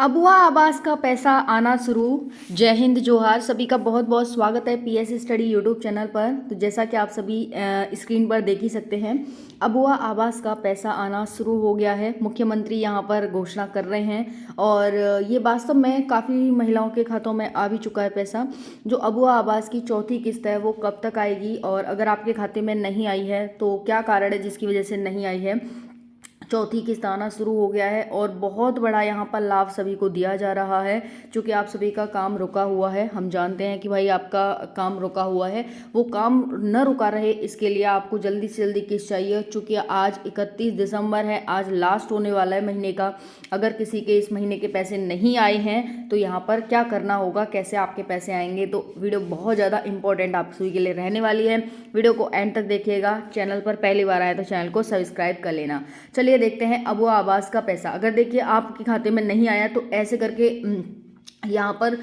अबुआ आवास का पैसा आना शुरू। जय हिंद जोहार। सभी का बहुत बहुत स्वागत है पीएस स्टडी यूट्यूब चैनल पर। तो जैसा कि आप सभी स्क्रीन पर देख ही सकते हैं, अबुआ आवास का पैसा आना शुरू हो गया है। मुख्यमंत्री यहां पर घोषणा कर रहे हैं और ये वास्तव में काफ़ी महिलाओं के खातों में आ भी चुका है पैसा। जो अबुआ आवास की चौथी किस्त है वो कब तक आएगी, और अगर आपके खाते में नहीं आई है तो क्या कारण है जिसकी वजह से नहीं आई है। चौथी किस्त आना शुरू हो गया है और बहुत बड़ा यहाँ पर लाभ सभी को दिया जा रहा है। चूँकि आप सभी का काम रुका हुआ है, हम जानते हैं कि भाई आपका काम रुका हुआ है, वो काम न रुका रहे इसके लिए आपको जल्दी से जल्दी किस्त चाहिए। चूँकि आज 31 दिसंबर है, आज लास्ट होने वाला है महीने का। अगर किसी के इस महीने के पैसे नहीं आए हैं तो यहाँ पर क्या करना होगा, कैसे आपके पैसे आएंगे, तो वीडियो बहुत ज़्यादा इंपॉर्टेंट आप सभी के लिए रहने वाली है। वीडियो को एंड तक देखिएगा। चैनल पर पहली बार आए तो चैनल को सब्सक्राइब कर लेना। चलिए देखते हैं अबुआ आवास का पैसा। अगर देखिए आपके खाते में नहीं आया तो ऐसे करके यहाँ पर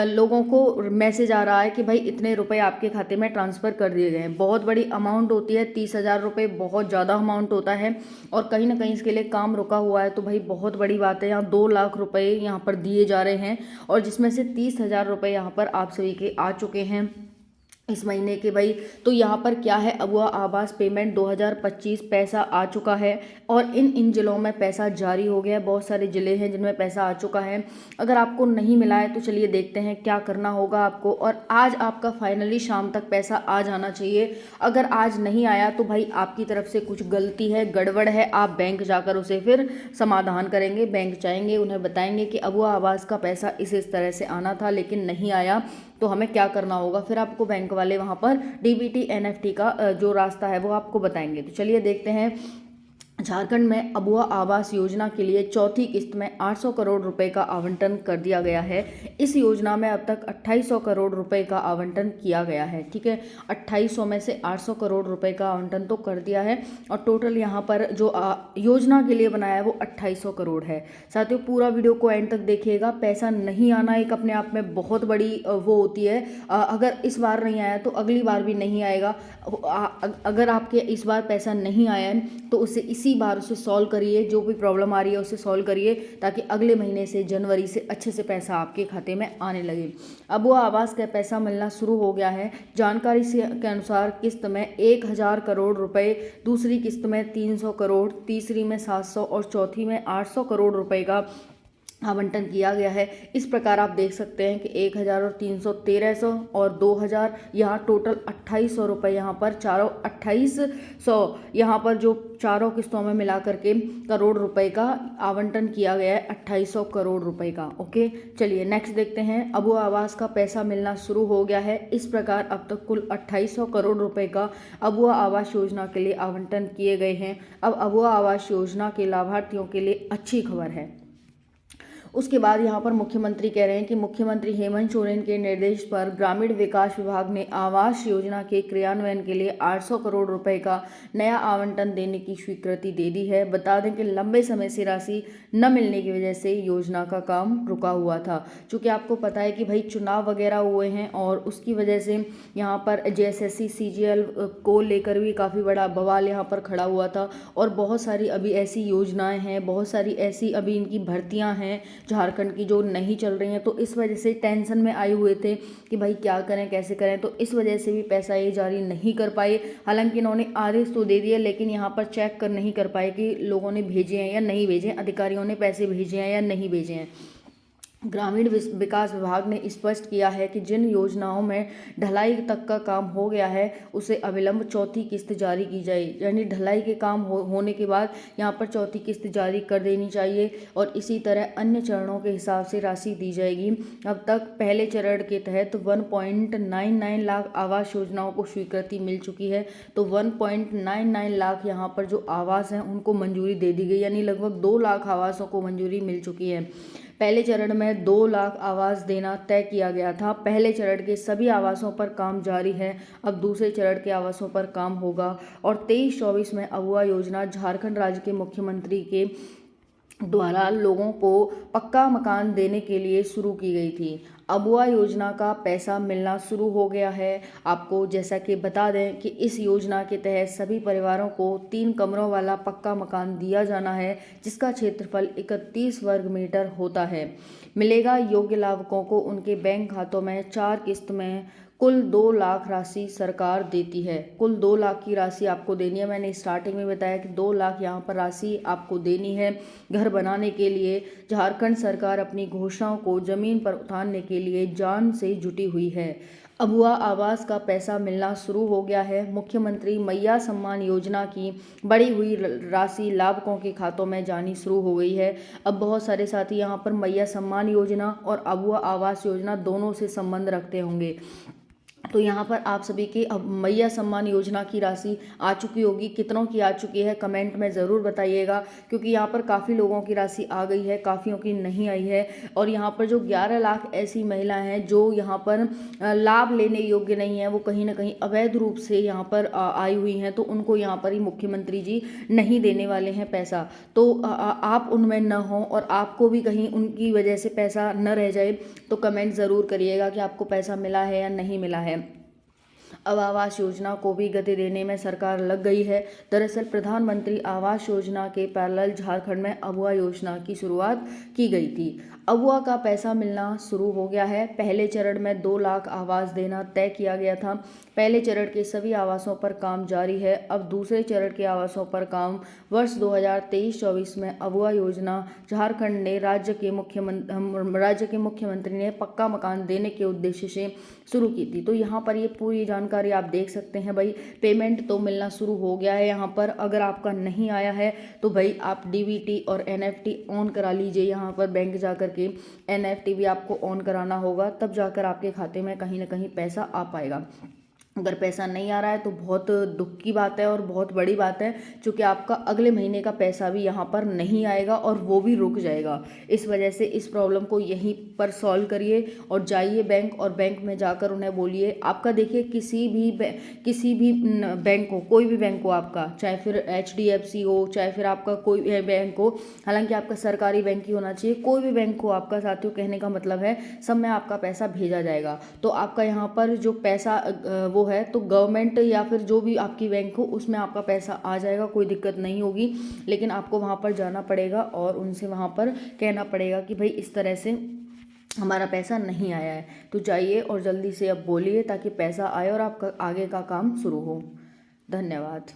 लोगों को मैसेज आ रहा है कि भाई इतने रुपए आपके खाते में ट्रांसफ़र कर दिए गए हैं। बहुत बड़ी अमाउंट होती है, 30,000 रुपये बहुत ज़्यादा अमाउंट होता है और कहीं ना कहीं इसके लिए काम रुका हुआ है। तो भाई बहुत बड़ी बात है, यहाँ 2 लाख रुपए यहाँ पर दिए जा रहे हैं और जिसमें से 30,000 रुपये यहाँ पर आप सभी के आ चुके हैं इस महीने के भाई। तो यहाँ पर क्या है, अबुआ आवास पेमेंट 2025 पैसा आ चुका है और इन जिलों में पैसा जारी हो गया है। बहुत सारे ज़िले हैं जिनमें पैसा आ चुका है। अगर आपको नहीं मिला है तो चलिए देखते हैं क्या करना होगा आपको। और आज आपका फाइनली शाम तक पैसा आ जाना चाहिए। अगर आज नहीं आया तो भाई आपकी तरफ से कुछ गलती है, गड़बड़ है। आप बैंक जाकर उसे फिर समाधान करेंगे, बैंक जाएंगे, उन्हें बताएंगे कि अबुआ आवास का पैसा इस तरह से आना था लेकिन नहीं आया, तो हमें क्या करना होगा। फिर आपको बैंक वाले वहाँ पर डीबीटी एनएफटी का जो रास्ता है वो आपको बताएंगे। तो चलिए देखते हैं। झारखंड में अबुआ आवास योजना के लिए चौथी किस्त में 800 करोड़ रुपए का आवंटन कर दिया गया है। इस योजना में अब तक 2800 करोड़ रुपए का आवंटन किया गया है। ठीक है, 2800 में से 800 करोड़ रुपए का आवंटन तो कर दिया है और टोटल यहाँ पर जो योजना के लिए बनाया है वो 2800 करोड़ है। साथियों पूरा वीडियो को एंड तक देखिएगा। पैसा नहीं आना एक अपने आप में बहुत बड़ी वो होती है। अगर इस बार नहीं आया तो अगली बार भी नहीं आएगा। अगर आपके इस बार पैसा नहीं आया है तो उसे इसी बार उसे सॉल्व करिए, जो भी प्रॉब्लम आ रही है उसे सॉल्व करिए ताकि अगले महीने से जनवरी से अच्छे से पैसा आपके खाते में आने लगे। अबुआ आवास का पैसा मिलना शुरू हो गया है। जानकारी के अनुसार किस्त में 1,000 करोड़ रुपए, दूसरी किस्त में 300 करोड़, तीसरी में 700 और चौथी में 800 करोड़ रुपए का आवंटन किया गया है। इस प्रकार आप देख सकते हैं कि 1,000 और 300 1300 और 2,000, यहाँ टोटल 2,800 रुपये, यहाँ पर चारों 2,800, यहाँ पर जो चारों किस्तों में मिला करके करोड़ रुपए का आवंटन किया गया है, 2,800 करोड़ रुपए का। ओके, चलिए नेक्स्ट देखते हैं। अबुआ आवास का पैसा मिलना शुरू हो गया है। इस प्रकार अब तक कुल 2,800 करोड़ रुपए का अबुआ आवास योजना के लिए आवंटन किए गए हैं। अब अबुआ आवास योजना के लाभार्थियों के लिए अच्छी खबर है। उसके बाद यहाँ पर मुख्यमंत्री कह रहे हैं कि मुख्यमंत्री हेमंत सोरेन के निर्देश पर ग्रामीण विकास विभाग ने आवास योजना के क्रियान्वयन के लिए 800 करोड़ रुपए का नया आवंटन देने की स्वीकृति दे दी है। बता दें कि लंबे समय से राशि न मिलने की वजह से योजना का काम रुका हुआ था। चूँकि आपको पता है कि भाई चुनाव वगैरह हुए हैं और उसकी वजह से यहाँ पर जेएसएससी सीजीएल को लेकर भी काफ़ी बड़ा बवाल यहाँ पर खड़ा हुआ था और बहुत सारी अभी ऐसी योजनाएं हैं, बहुत सारी ऐसी अभी इनकी भर्तियां हैं झारखंड की जो नहीं चल रही हैं। तो इस वजह से टेंशन में आए हुए थे कि भाई क्या करें, कैसे करें। तो इस वजह से भी पैसा ये जारी नहीं कर पाए। हालांकि इन्होंने आदेश तो दे दिए लेकिन यहाँ पर चेक कर नहीं कर पाए कि लोगों ने भेजे हैं या नहीं भेजे, अधिकारियों ने पैसे भेजे हैं या नहीं भेजे हैं। ग्रामीण विकास विभाग ने स्पष्ट किया है कि जिन योजनाओं में ढलाई तक का काम हो गया है उसे अविलंब चौथी किस्त जारी की जाए। यानी ढलाई के काम होने के बाद यहाँ पर चौथी किस्त जारी कर देनी चाहिए और इसी तरह अन्य चरणों के हिसाब से राशि दी जाएगी। अब तक पहले चरण के तहत 1.99 लाख आवास योजनाओं को स्वीकृति मिल चुकी है। तो 1.99 लाख यहाँ पर जो आवास हैं उनको मंजूरी दे दी गई, यानी लगभग 2 लाख आवासों को मंजूरी मिल चुकी है। पहले चरण में 2 लाख आवास देना तय किया गया था। पहले चरण के सभी आवासों पर काम जारी है। अब दूसरे चरण के आवासों पर काम होगा और 23-24 में अबुआ योजना झारखंड राज्य के मुख्यमंत्री के द्वारा लोगों को पक्का मकान देने के लिए शुरू की गई थी। अबुआ योजना का पैसा मिलना शुरू हो गया है। आपको जैसा कि बता दें कि इस योजना के तहत सभी परिवारों को 3 कमरों वाला पक्का मकान दिया जाना है, जिसका क्षेत्रफल 31 वर्ग मीटर होता है। मिलेगा योग्य लाभुकों को उनके बैंक खातों में 4 किस्त में कुल 2 लाख राशि सरकार देती है। कुल 2 लाख की राशि आपको देनी है। मैंने स्टार्टिंग में बताया कि 2 लाख यहाँ पर राशि आपको देनी है घर बनाने के लिए। झारखंड सरकार अपनी घोषणाओं को जमीन पर उतारने के लिए जान से जुटी हुई है। अबुआ आवास का पैसा मिलना शुरू हो गया है। मुख्यमंत्री मैया सम्मान योजना की बढ़ी हुई राशि लाभुकों के खातों में जानी शुरू हो गई है। अब बहुत सारे साथी यहाँ पर मैया सम्मान योजना और अबुआ आवास योजना दोनों से संबंध रखते होंगे। तो यहाँ पर आप सभी की अब मैया सम्मान योजना की राशि आ चुकी होगी। कितनों की आ चुकी है कमेंट में ज़रूर बताइएगा, क्योंकि यहाँ पर काफ़ी लोगों की राशि आ गई है, काफ़ियों की नहीं आई है। और यहाँ पर जो 11 लाख ऐसी महिलाएं हैं जो यहाँ पर लाभ लेने योग्य नहीं है, वो कहीं ना कहीं अवैध रूप से यहाँ पर आई हुई हैं, तो उनको यहाँ पर ही मुख्यमंत्री जी नहीं देने वाले हैं पैसा। तो आप उनमें न हो और आपको भी कहीं उनकी वजह से पैसा न रह जाए, तो कमेंट ज़रूर करिएगा कि आपको पैसा मिला है या नहीं मिला है। अब आवास योजना को भी गति देने में सरकार लग गई है। दरअसल प्रधानमंत्री आवास योजना के पैरेलल झारखंड में अबुआ योजना की शुरुआत की गई थी। अबुआ का पैसा मिलना शुरू हो गया है। पहले चरण में 2 लाख आवास देना तय किया गया था। पहले चरण के सभी आवासों पर काम जारी है। अब दूसरे चरण के आवासों पर काम वर्ष 2023-24 में अबुआ योजना झारखंड ने राज्य के मुख्यमंत्री ने पक्का मकान देने के उद्देश्य से शुरू की थी। तो यहाँ पर ये पूरी जानकारी आप देख सकते हैं भाई। पेमेंट तो मिलना शुरू हो गया है। यहाँ पर अगर आपका नहीं आया है तो भाई आप डीबीटी और एनएफटी ऑन करा लीजिए। यहाँ पर बैंक जा कर के एनएफटी भी आपको ऑन कराना होगा, तब जाकर आपके खाते में कहीं ना कहीं पैसा आ पाएगा। अगर पैसा नहीं आ रहा है तो बहुत दुख की बात है और बहुत बड़ी बात है, क्योंकि आपका अगले महीने का पैसा भी यहाँ पर नहीं आएगा और वो भी रुक जाएगा। इस वजह से इस प्रॉब्लम को यहीं पर सॉल्व करिए और जाइए बैंक, और बैंक में जाकर उन्हें बोलिए। आपका देखिए किसी भी बैंक हो, कोई भी बैंक हो आपका, चाहे फिर HDFC हो, चाहे फिर आपका कोई भी बैंक हो, हालांकि आपका सरकारी बैंक ही होना चाहिए, कोई भी बैंक हो आपका साथियों, कहने का मतलब है सब में आपका पैसा भेजा जाएगा। तो आपका यहाँ पर जो पैसा वो है, तो गवर्नमेंट या फिर जो भी आपकी बैंक हो उसमें आपका पैसा आ जाएगा, कोई दिक्कत नहीं होगी। लेकिन आपको वहाँ पर जाना पड़ेगा और उनसे वहाँ पर कहना पड़ेगा कि भाई इस तरह से हमारा पैसा नहीं आया है। तो जाइए और जल्दी से अब बोलिए ताकि पैसा आए और आपका आगे का काम शुरू हो। धन्यवाद।